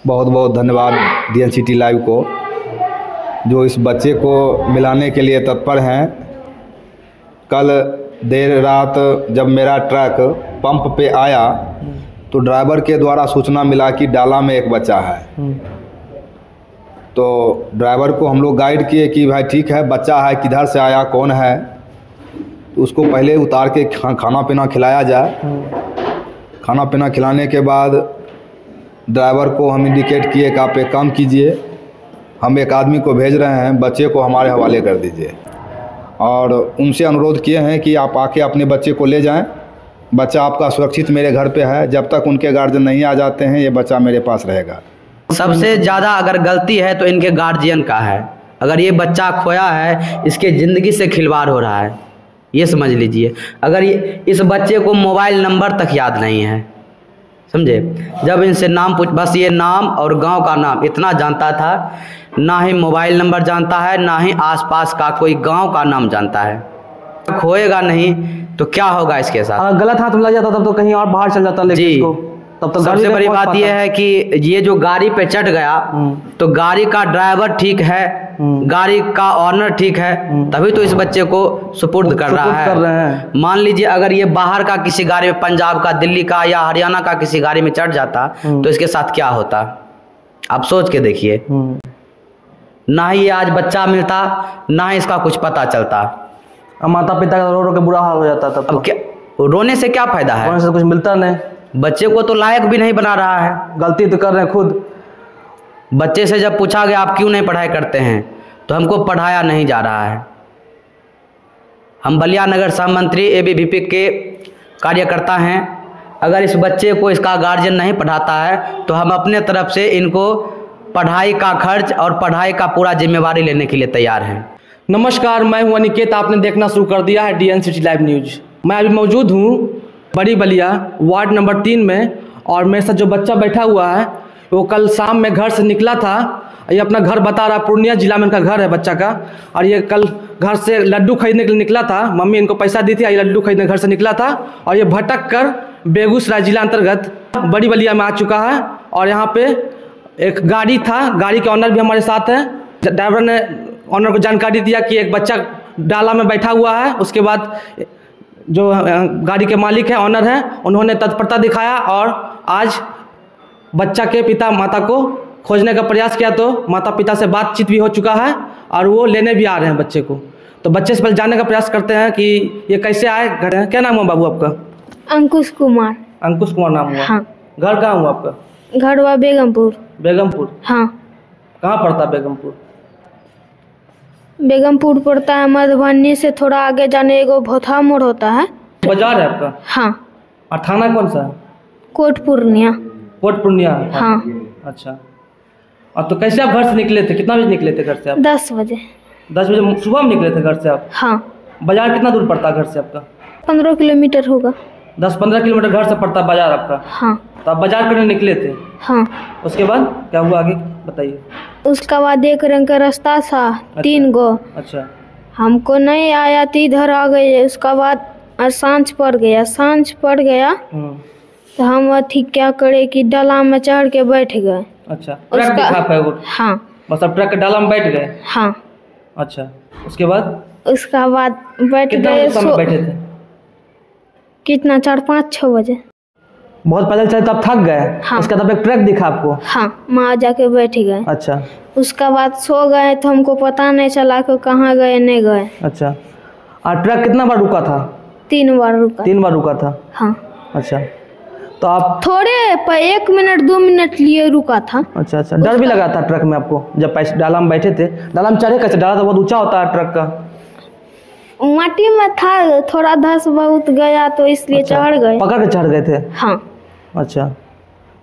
बहुत बहुत धन्यवाद DN सिटी लाइव को, जो इस बच्चे को मिलाने के लिए तत्पर हैं। कल देर रात जब मेरा ट्रक पंप पे आया तो ड्राइवर के द्वारा सूचना मिला कि डाला में एक बच्चा है। तो ड्राइवर को हम लोग गाइड किए कि भाई ठीक है, बच्चा है, किधर से आया, कौन है, तो उसको पहले उतार के खाना पीना खिलाया जाए। खाना पीना खिलाने के बाद ड्राइवर को हम इंडिकेट किए कि आप एक काम कीजिए, हम एक आदमी को भेज रहे हैं, बच्चे को हमारे हवाले कर दीजिए। और उनसे अनुरोध किए हैं कि आप आके अपने बच्चे को ले जाएं। बच्चा आपका सुरक्षित मेरे घर पे है, जब तक उनके गार्जियन नहीं आ जाते हैं ये बच्चा मेरे पास रहेगा। सबसे ज़्यादा अगर गलती है तो इनके गार्जियन का है। अगर ये बच्चा खोया है, इसके ज़िंदगी से खिलवाड़ हो रहा है, ये समझ लीजिए। अगर इस बच्चे को मोबाइल नंबर तक याद नहीं है, समझे। जब इनसे नाम पूछ, बस ये नाम और गांव का नाम इतना जानता था, ना ही मोबाइल नंबर जानता है, ना ही आसपास का कोई गांव का नाम जानता है। खोएगा नहीं तो क्या होगा इसके साथ। अगर गलत हाथ में लग जाता तब तो कहीं और बाहर चल जाता, लेकिन इसको तब तो सबसे बड़ी बात यह है कि ये जो गाड़ी पे चढ़ गया तो गाड़ी का ड्राइवर ठीक है, गाड़ी का ऑनर ठीक है, तभी तो इस बच्चे को सुपुर्द कर रहा है। मान लीजिए अगर ये बाहर का किसी गाड़ी में, पंजाब का, दिल्ली का या हरियाणा का किसी गाड़ी में चढ़ जाता तो इसके साथ क्या होता, आप सोच के देखिए। ना ही ये आज बच्चा मिलता, ना ही इसका कुछ पता चलता। माता पिता का रो रो के बुरा हाल हो जाता। तब अब क्या रोने से क्या फायदा है, रोने से कुछ मिलता नहीं। बच्चे को तो लायक भी नहीं बना रहा है। गलती तो कर रहे हैं खुद। बच्चे से जब पूछा गया आप क्यों नहीं पढ़ाई करते हैं, तो हमको पढ़ाया नहीं जा रहा है। हम बलिया नगर सह मंत्री ABVP के कार्यकर्ता हैं। अगर इस बच्चे को इसका गार्जियन नहीं पढ़ाता है तो हम अपने तरफ से इनको पढ़ाई का खर्च और पढ़ाई का पूरा जिम्मेवारी लेने के लिए तैयार हैं। नमस्कार, मैं हूं अनिकेत। आपने देखना शुरू कर दिया है DN सिटी लाइव न्यूज। मैं अभी मौजूद हूं बड़ी बलिया वार्ड नंबर 3 में, और मेरे साथ जो बच्चा बैठा हुआ है वो कल शाम में घर से निकला था। ये अपना घर बता रहा, पूर्णिया जिला में इनका घर है बच्चा का। और ये कल घर से लड्डू खरीदने के लिए निकला था, मम्मी इनको पैसा दी थी, ये लड्डू खरीदने घर से निकला था। और ये भटक कर बेगूसराय जिला अंतर्गत बड़ी बलिया में आ चुका है। और यहाँ पे एक गाड़ी था, गाड़ी के ऑनर भी हमारे साथ है। ड्राइवर ने ऑनर को जानकारी दिया कि एक बच्चा डाला में बैठा हुआ है। उसके बाद जो गाड़ी के मालिक है, ऑनर है, उन्होंने तत्परता दिखाया और आज बच्चा के पिता माता को खोजने का प्रयास किया। तो माता पिता से बातचीत भी हो चुका है और वो लेने भी आ रहे हैं बच्चे को। तो बच्चे से पहले जानने का प्रयास करते हैं कि ये कैसे आए घर। क्या नाम है बाबू आपका? अंकुश कुमार। अंकुश कुमार नाम हुआ? हाँ। घर कहाँ हुआ आपका? घर हुआ बेगमपुर। बेगमपुर? हाँ। कहाँ पड़ता बेगमपुर? बेगमपुर पड़ता है मधुबनी से थोड़ा आगे जाने एगो भोथा मोड़ होता है। बाजार है आपका? हाँ। और थाना कौन सा है? कोट पूर्णिया। कोट पूर्णिया? हाँ। अच्छा। और तो कैसे आप घर से निकले थे? कितना बजे निकले थे घर से आप? 10 बजे। 10 बजे सुबह में निकले थे घर से आप? हाँ। बाजार कितना दूर पड़ता है घर से आपका? 15 किलोमीटर होगा। 10-15 किलोमीटर घर से पड़ता है बाजार आपका? हाँ। तो आप बाजार करने निकले थे? हाँ। उसके बाद क्या हुआ आगे बताइए। उसका बाद एक रंग का रास्ता था। अच्छा। 3 गो। अच्छा। हमको नहीं आया तो इधर आ गए। उसका बाद सांझ पड़ गया। सांझ पड़ गया तो हम अथी क्या करे कि डाला में चढ़ के बैठ गए। अच्छा। ट्रक दिखा पाए? हाँ। बस आप ट्रक के डाला में बैठ गए? हाँ। अच्छा। उसके बाद? उसका बाद बैठ गए। बैठे थे कितना 4-5-6 बजे। बहुत पैदल चले तो आप थक गए? हाँ। उसका तब एक ट्रक दिखा आपको? हाँ। वहाँ जाके बैठ गए। अच्छा। उसका बाद सो गए तो हमको पता नहीं चला कि कहाँ गए नहीं गए। अच्छा। और ट्रक कितना बार रुका था? 3 बार रुका। 3 बार रुका था? हाँ। अच्छा। तो आप थोड़े 1 मिनट 2 मिनट लिए रुका था। अच्छा अच्छा। डर भी लगा था ट्रक में आपको जब डाला में बैठे थे? डाला में चढ़े कैसे? डाला तो बहुत ऊंचा होता है ट्रक का। माटी में था, थोड़ा धस बहुत गया तो इसलिए अच्छा। चढ़ गए। पकड़ के चढ़ गए थे? हाँ। अच्छा।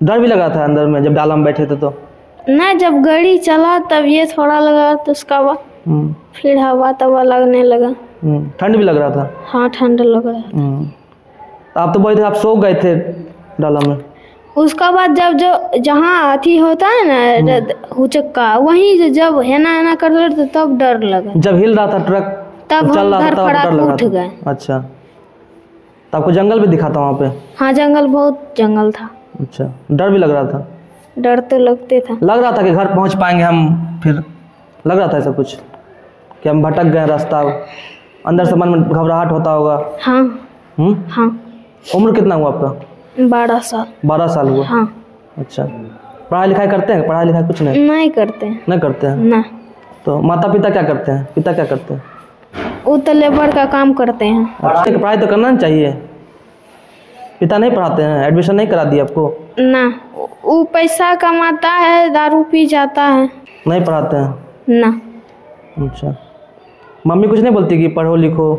डर भी लगा था अंदर में जब डाला में बैठे थे तो? नहीं, जब गाड़ी चला तब ये थोड़ा लगा, तो उसका बाद फिर हवा तवा लगने लगा। ठंड भी लग रहा था? हाँ, ठंड लग रहा था। तो आप तो बोले थे आप सो गए थे डाला में? उसका बाद जब जो जहाँ अथी होता है ना हुचक्का, वहीं जब हेना कर रहे थे तब डर लगा। जब हिल रहा था ट्रक तब हम धड़फड़ाक उठ गए। अच्छा। तो आपको जंगल भी दिखा था वहाँ पे? हाँ, जंगल बहुत जंगल था। अच्छा। डर भी लग रहा था? डर तो लगते था। लग रहा था कि घर पहुंच पाएंगे हम, फिर लग रहा था ऐसा कुछ कि हम भटक गए रास्ता, अंदर से मन में घबराहट होता होगा? हाँ। हाँ। उम्र कितना हुआ आपका? 12 साल। 12 साल हुआ? हाँ। अच्छा, पढ़ाई लिखाई करते हैं? पढ़ाई लिखाई कुछ नहीं? नहीं करते हैं। नहीं करते हैं? ना। तो माता पिता क्या करते हैं? पिता क्या करते हैं? वो तो लेबर का काम करते हैं। पढ़ाई तो करना चाहिए। पिता नहीं पढ़ाते हैं? एडमिशन नहीं करा दिया आपको? ना, वो पैसा कमाता है, दारू पी जाता है। नहीं पढ़ाते हैं? ना। अच्छा, मम्मी कुछ नहीं बोलती कि पढ़ो लिखो?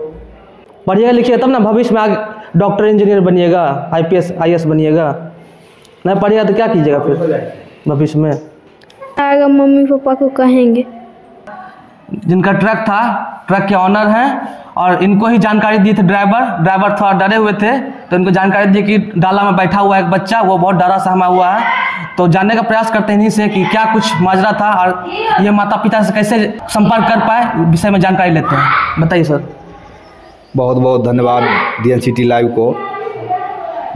पढ़िएगा लिखिएगा तब ना भविष्य में आगे डॉक्टर इंजीनियर बनिएगा, IPS IAS बनिएगा। नहीं पढ़िएगा तो क्या कीजिएगा फिर भविष्य में? आगे मम्मी पापा को कहेंगे। जिनका ट्रक था, ट्रक के ऑनर हैं और इनको ही जानकारी दी थी ड्राइवर थोड़ा डरे हुए थे, तो इनको जानकारी दी कि डाला में बैठा हुआ एक बच्चा, वो बहुत डरा सहमा हुआ है। तो जानने का प्रयास करते हैं इन्हीं से कि क्या कुछ माजरा था और ये माता पिता से कैसे संपर्क कर पाए, विषय में जानकारी लेते हैं। बताइए सर। बहुत बहुत धन्यवाद DNCT लाइव को,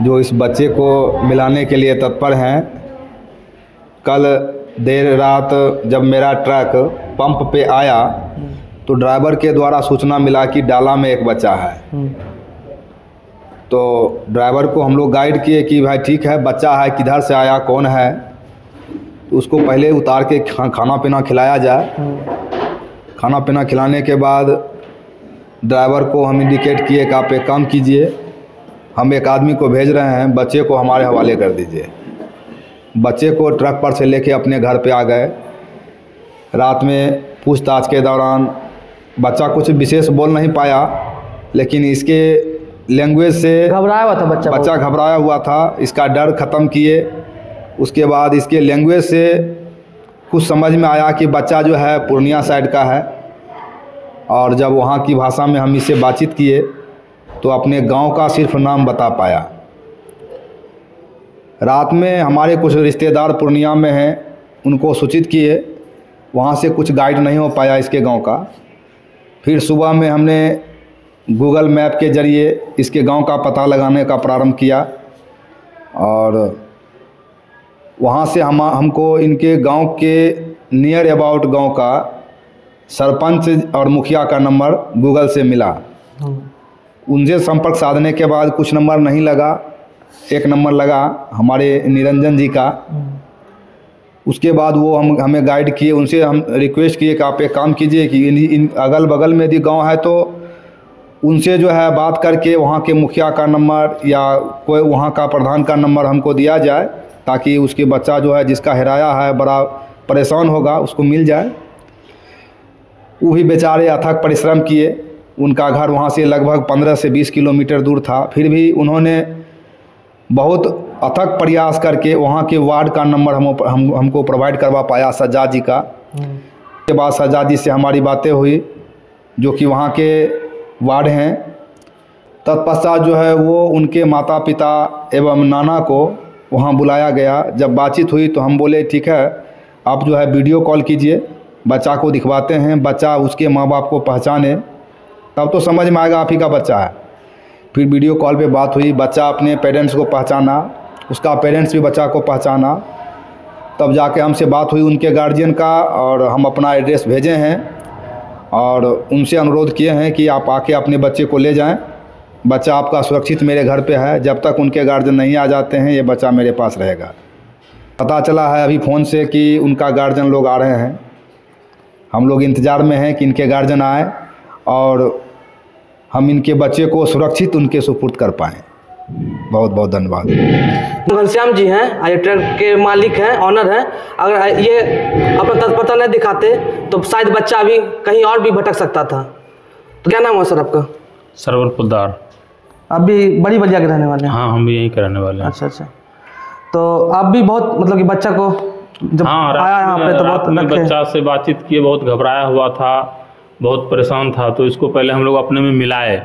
जो इस बच्चे को मिलाने के लिए तत्पर हैं। कल देर रात जब मेरा ट्रक पंप पे आया तो ड्राइवर के द्वारा सूचना मिला कि डाला में एक बच्चा है। तो ड्राइवर को हम लोग गाइड किए कि भाई ठीक है, बच्चा है, किधर से आया, कौन है, तो उसको पहले उतार के खाना पीना खिलाया जाए। खाना पीना खिलाने के बाद ड्राइवर को हम इंडिकेट किए कि आप एक काम कीजिए, हम एक आदमी को भेज रहे हैं, बच्चे को हमारे हवाले कर दीजिए। बच्चे को ट्रक पर से लेके अपने घर पे आ गए। रात में पूछताछ के दौरान बच्चा कुछ विशेष बोल नहीं पाया, लेकिन इसके लैंग्वेज से घबराया हुआ था बच्चा घबराया हुआ था। इसका डर ख़त्म किए, उसके बाद इसके लैंग्वेज से कुछ समझ में आया कि बच्चा जो है पूर्णिया साइड का है। और जब वहाँ की भाषा में हम इससे बातचीत किए तो अपने गांव का सिर्फ नाम बता पाया। रात में हमारे कुछ रिश्तेदार पूर्णिया में हैं, उनको सूचित किए, वहाँ से कुछ गाइड नहीं हो पाया इसके गांव का। फिर सुबह में हमने गूगल मैप के ज़रिए इसके गांव का पता लगाने का प्रारंभ किया और वहाँ से हमको इनके गांव के नियर अबाउट गांव का सरपंच और मुखिया का नंबर गूगल से मिला। उनसे संपर्क साधने के बाद कुछ नंबर नहीं लगा, एक नंबर लगा हमारे निरंजन जी का। उसके बाद वो हमें गाइड किए, उनसे हम रिक्वेस्ट किए कि आप एक काम कीजिए कि इन अगल बगल में यदि गांव है तो उनसे जो है बात करके वहाँ के मुखिया का नंबर या कोई वहाँ का प्रधान का नंबर हमको दिया जाए, ताकि उसके बच्चा जो है जिसका हेराया है बड़ा परेशान होगा, उसको मिल जाए। वो भी बेचारे अथक परिश्रम किए। उनका घर वहाँ से लगभग 15 से 20 किलोमीटर दूर था, फिर भी उन्होंने बहुत अथक प्रयास करके वहाँ के वार्ड का नंबर हमको प्रोवाइड करवा पाया, सज्जाद जी का। उसके बाद सज्जाद जी से हमारी बातें हुई, जो कि वहाँ के वार्ड हैं। तत्पश्चात जो है वो उनके माता पिता एवं नाना को वहाँ बुलाया गया। जब बातचीत हुई तो हम बोले ठीक है, आप जो है वीडियो कॉल कीजिए, बच्चा को दिखवाते हैं, बच्चा उसके माँ बाप को पहचाने, तब तो समझ में आएगा आप ही का बच्चा है। फिर वीडियो कॉल पे बात हुई, बच्चा अपने पेरेंट्स को पहचाना, उसका पेरेंट्स भी बच्चा को पहचाना। तब जाके हमसे बात हुई उनके गार्जियन का, और हम अपना एड्रेस भेजे हैं और उनसे अनुरोध किए हैं कि आप आके अपने बच्चे को ले जाएं। बच्चा आपका सुरक्षित मेरे घर पे है, जब तक उनके गार्जियन नहीं आ जाते हैं ये बच्चा मेरे पास रहेगा। पता चला है अभी फ़ोन से कि उनका गार्जियन लोग आ रहे हैं। हम लोग इंतज़ार में हैं कि इनके गार्जियन आए और हम इनके बच्चे को सुरक्षित उनके सुपुर्द कर पाएँ। बहुत बहुत धन्यवाद। घनश्याम जी हैं, आई ट्रक के मालिक हैं, ऑनर हैं। अगर ये अपना तत्परता नहीं दिखाते तो शायद बच्चा अभी कहीं और भी भटक सकता था। तो क्या नाम हुआ सर आपका? सरवर पुलदार। आप भी बड़ी बलिया के रहने वाले हैं? हाँ, हम भी यहीं के रहने वाले हैं। अच्छा अच्छा। तो आप भी बहुत मतलब कि बच्चा को जब आया यहाँ पे तो बहुत बच्चा से बातचीत किए, बहुत घबराया हुआ था, बहुत परेशान था। तो इसको पहले हम लोग अपने में मिलाए,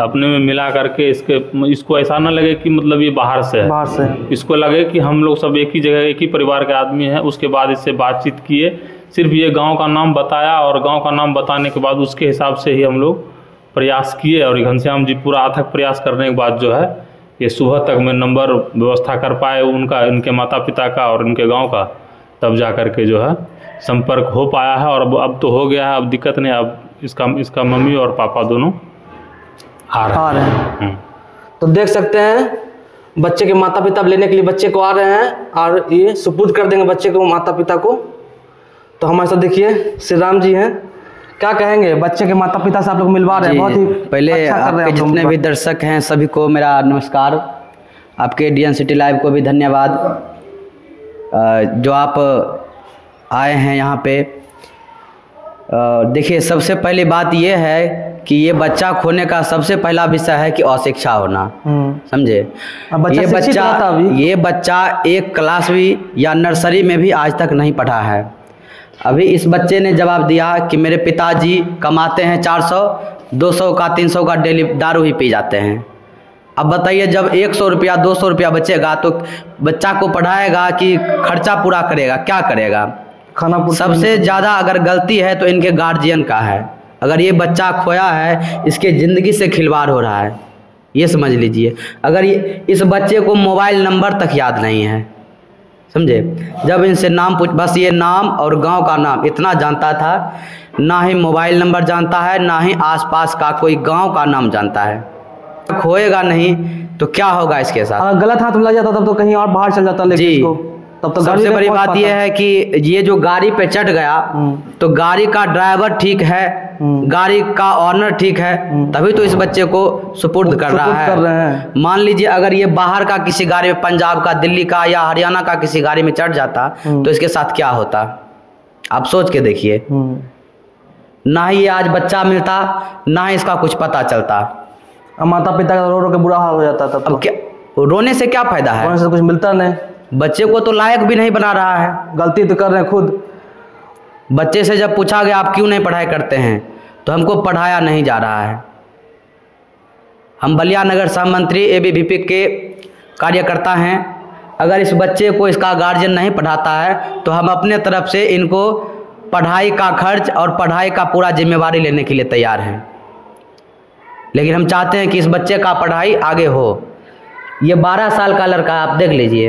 अपने में मिला करके इसको ऐसा ना लगे कि मतलब ये बाहर से है, बाहर से इसको लगे कि हम लोग सब एक ही जगह एक ही परिवार के आदमी हैं। उसके बाद इससे बातचीत किए, सिर्फ ये गांव का नाम बताया और गांव का नाम बताने के बाद उसके हिसाब से ही हम लोग प्रयास किए। और घनश्याम जी पूरा अथक प्रयास करने के बाद जो है ये सुबह तक में नंबर व्यवस्था कर पाए उनका, इनके माता पिता का और इनके गांव का, तब जा कर के जो है संपर्क हो पाया है। और अब तो हो गया है, अब दिक्कत नहीं। अब इसका मम्मी और पापा दोनों आ रहे हैं। तो देख सकते हैं बच्चे के माता पिता लेने के लिए बच्चे को आ रहे हैं और ये सुपुर्द कर देंगे बच्चे को माता पिता को। तो हमारे साथ देखिए श्री राम जी हैं, क्या कहेंगे बच्चे के माता पिता से आप लोग मिलवा रहे हैं? बहुत ही पहले अच्छा कर रहे आपके हैं। जितने भी दर्शक हैं सभी को मेरा नमस्कार। आपके DN सिटी लाइव को भी धन्यवाद जो आप आए हैं यहाँ पे। देखिए, सबसे पहली बात ये है कि ये बच्चा खोने का सबसे पहला विषय है कि अशिक्षा होना, समझे। ये बच्चा एक क्लास भी या नर्सरी में भी आज तक नहीं पढ़ा है। अभी इस बच्चे ने जवाब दिया कि मेरे पिताजी कमाते हैं 400, 200 का 300 का डेली दारू ही पी जाते हैं। अब बताइए, जब 100 रुपया 200 रुपया बचेगा तो बच्चा को पढ़ाएगा कि खर्चा पूरा करेगा, क्या करेगा? खाना सबसे ज़्यादा अगर गलती है तो इनके गार्जियन का है। अगर ये बच्चा खोया है, इसके ज़िंदगी से खिलवाड़ हो रहा है, ये समझ लीजिए। अगर इस बच्चे को मोबाइल नंबर तक याद नहीं है, समझे। जब इनसे नाम पूछ, बस ये नाम और गांव का नाम इतना जानता था, ना ही मोबाइल नंबर जानता है, ना ही आसपास का कोई गांव का नाम जानता है। खोएगा नहीं तो क्या होगा इसके साथ? अगर गलत हाथ में लग जाता तब तो कहीं और बाहर चल जाता, लेकिन इसको तब तो सबसे बड़ी बात यह है कि ये जो गाड़ी पे चढ़ गया तो गाड़ी का ड्राइवर ठीक है, गाड़ी का ऑनर ठीक है, तभी तो इस बच्चे को सुपुर्द कर रहा है। मान लीजिए अगर ये बाहर का किसी गाड़ी में, पंजाब का, दिल्ली का या हरियाणा का किसी गाड़ी में चढ़ जाता तो इसके साथ क्या होता, आप सोच के देखिए। ना ही ये आज बच्चा मिलता, ना ही इसका कुछ पता चलता। अब माता पिता का रो रो के बुरा हाल हो जाता। तब अब क्या रोने से क्या फायदा है? रोने से कुछ मिलता नहीं। बच्चे को तो लायक भी नहीं बना रहा है। गलती तो कर रहे हैं खुद। बच्चे से जब पूछा गया आप क्यों नहीं पढ़ाई करते हैं, तो हमको पढ़ाया नहीं जा रहा है। हम बलिया नगर सह मंत्री ABVP के कार्यकर्ता हैं। अगर इस बच्चे को इसका गार्जियन नहीं पढ़ाता है तो हम अपने तरफ से इनको पढ़ाई का खर्च और पढ़ाई का पूरा जिम्मेवारी लेने के लिए तैयार हैं। लेकिन हम चाहते हैं कि इस बच्चे का पढ़ाई आगे हो। ये 12 साल का लड़का, आप देख लीजिए,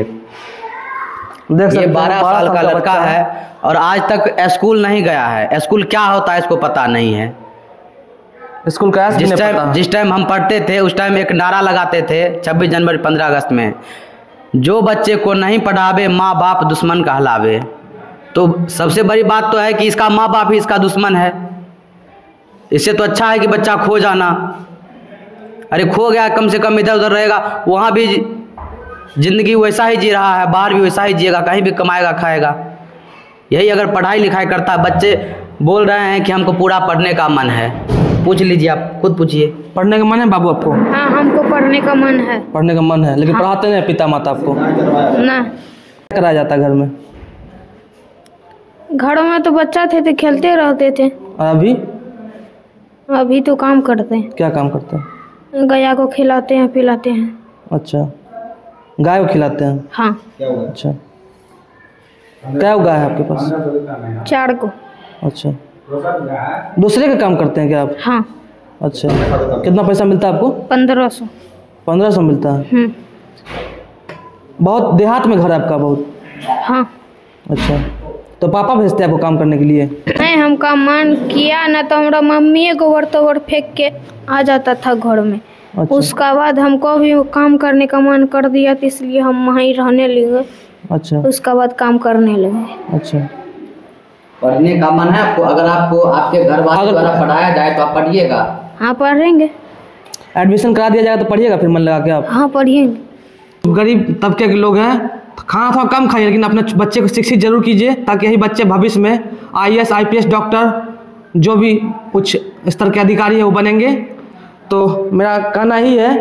ये 12 साल का लड़का है और आज तक स्कूल नहीं गया है। स्कूल क्या होता है इसको पता नहीं है। स्कूल का जिस टाइम हम पढ़ते थे उस टाइम एक नारा लगाते थे 26 जनवरी 15 अगस्त में, जो बच्चे को नहीं पढ़ावे माँ बाप दुश्मन कहलावे। तो सबसे बड़ी बात तो है कि इसका माँ बाप ही इसका दुश्मन है। इससे तो अच्छा है कि बच्चा खो जाना। अरे खो गया, कम से कम इधर उधर रहेगा, वहाँ भी ज़िंदगी वैसा ही जी रहा है, बाहर भी वैसा ही जिएगा, कहीं भी कमाएगा खाएगा। यही अगर पढ़ाई लिखाई करता, बच्चे बोल रहे हैं कि हमको पूरा पढ़ने का मन है। पूछ लीजिए, आप खुद पूछिए। पढ़ने का मन है बाबू आपको? हाँ, हमको पढ़ने का मन है। पढ़ने का मन है, लेकिन पढ़ाते नहीं पिता माता आपको? ना। क्या कराया जाता घर में? घर में तो बच्चा थे तो खेलते रहते थे। और अभी तो काम करते हैं। क्या काम करते हैं? गैया को खिलाते हैं, पिलाते हैं। अच्छा, गाय को खिलाते हैं? हाँ। अच्छा, क्या गाय है आपके पास? 4 को। अच्छा, दूसरे का काम करते हैं क्या आप? हाँ। अच्छा, कितना पैसा मिलता है आपको? 1500। 1500 मिलता है? बहुत देहात में घर है आपका? बहुत। हाँ। अच्छा, तो पापा भेजते हैं आपको काम करने के लिए? नहीं, हम काम मान किया ना तो हमारा मम्मी गोबर तोबर फेंक के आ जाता था घर में। अच्छा। उसका बाद हमको भी काम करने का मन कर दिया तो इसलिए हम वहीं रहने लगे। अच्छा। उसका बाद काम करने लगे। अच्छा, पढ़ने का मन है आपको? अगर आपको आपके घर वालों द्वारा पढ़ाया जाए तो आप पढ़िएगा? हाँ, पढ़ेंगे। एडमिशन करा दिया जाएगा तो पढ़िएगा फिर मन लगा के आप? हाँ, पढ़िएंगे। गरीब तबके के लोग हैं, खाना थोड़ा कम खाइए, लेकिन अपने बच्चे को शिक्षित जरूर कीजिए, ताकि यही बच्चे भविष्य में IAS IPS डॉक्टर जो भी उच्च स्तर के अधिकारी है वो बनेंगे। तो मेरा कहना ही है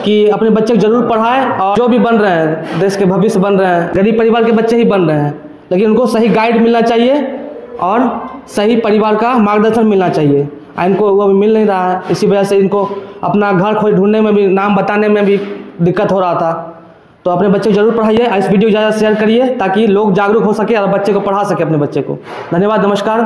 कि अपने बच्चे को जरूर पढ़ाएं, और जो भी बन रहे हैं देश के भविष्य बन रहे हैं, गरीब परिवार के बच्चे ही बन रहे हैं, लेकिन उनको सही गाइड मिलना चाहिए और सही परिवार का मार्गदर्शन मिलना चाहिए। इनको वो भी मिल नहीं रहा है, इसी वजह से इनको अपना घर खोज ढूंढने में भी, नाम बताने में भी दिक्कत हो रहा था। तो अपने बच्चे को जरूर पढ़ाइए, इस वीडियो ज़्यादा शेयर करिए ताकि लोग जागरूक हो सके और बच्चे को पढ़ा सके अपने बच्चे को। धन्यवाद, नमस्कार।